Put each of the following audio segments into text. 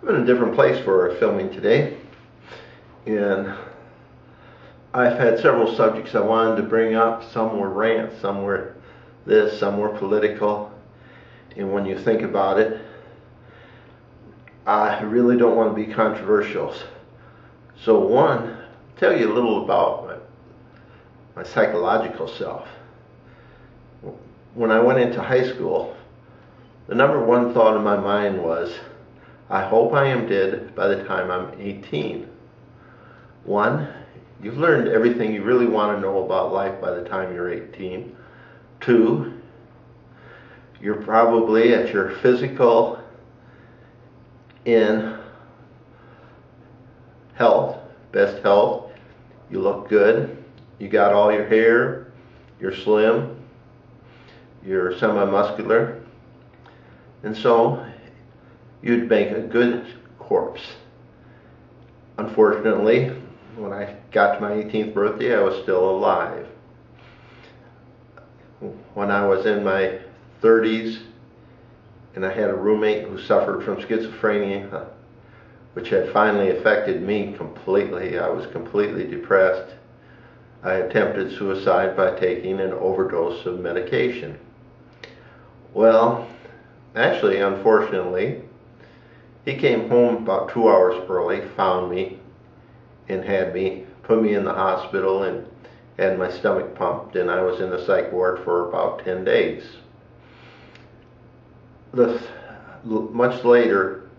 I'm in a different place for filming today, and I've had several subjects I wanted to bring up. Some were rants, some were this, some were political, and when you think about it, I really don't want to be controversial. So one, tell you a little about my psychological self. When I went into high school, the number one thought in my mind was, I hope I am dead by the time I'm 18. One, you've learned everything you really want to know about life by the time you're 18. Two, you're probably at your physical in health, best health. You look good. You got all your hair. You're slim. You're semi-muscular. And so you'd make a good corpse. Unfortunately, when I got to my 18th birthday, I was still alive. When I was in my 30s, and I had a roommate who suffered from schizophrenia, which had finally affected me completely. I was completely depressed. I attempted suicide by taking an overdose of medication. Well, actually, unfortunately, he came home about 2 hours early, found me, and put me in the hospital and had my stomach pumped, and I was in the psych ward for about 10 days. Much later,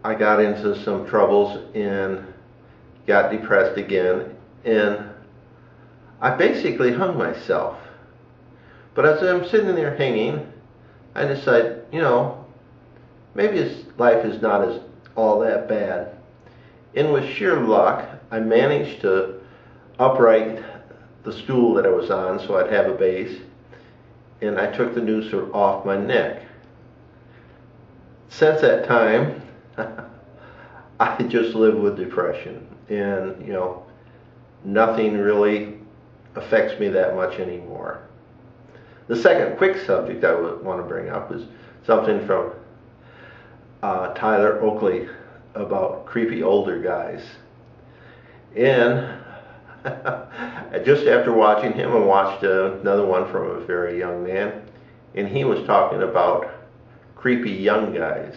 I got into some troubles and got depressed again, and I basically hung myself. But as I'm sitting there hanging, I decided, maybe his life is not all that bad. And with sheer luck, I managed to upright the stool that I was on so I'd have a base, and I took the noose off my neck. Since that time, I just live with depression, and nothing really affects me that much anymore. The second quick subject I would want to bring up is something from Tyler Oakley about creepy older guys. And just after watching him, I watched another one from a very young man, and he was talking about creepy young guys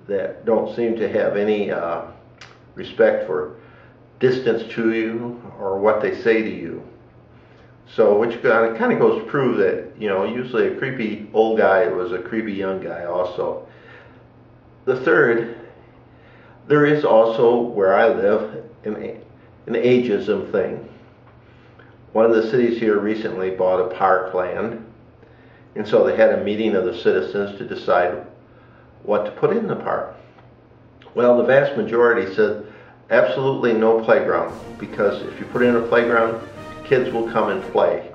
that don't seem to have any respect for distance to you or what they say to you. So, which kind of goes to prove that, usually a creepy old guy was a creepy young guy also. The third, there is also, where I live, an agism thing. One of the cities here recently bought a parkland, and so they had a meeting of the citizens to decide what to put in the park. Well, the vast majority said absolutely no playground, because if you put in a playground, kids will come and play,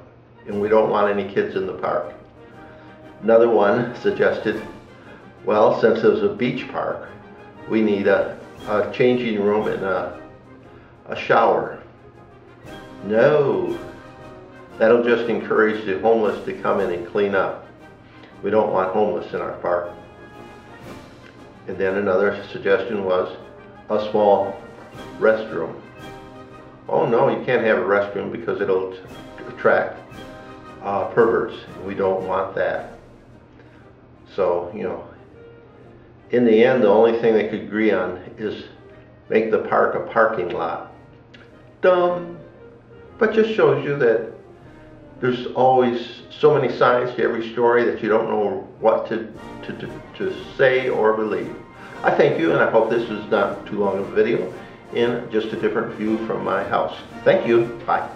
and we don't want any kids in the park. Another one suggested, well, since there's a beach park, we need a changing room and a shower. No, that'll just encourage the homeless to come in and clean up. We don't want homeless in our park. And then another suggestion was a small restroom. Oh no, you can't have a restroom because it'll attract perverts. We don't want that. So, in the end, the only thing they could agree on is make the park a parking lot. Dumb, but just shows you that there's always so many sides to every story that you don't know what to say or believe. I thank you, and I hope this was not too long of a video and just a different view from my house. Thank you. Bye.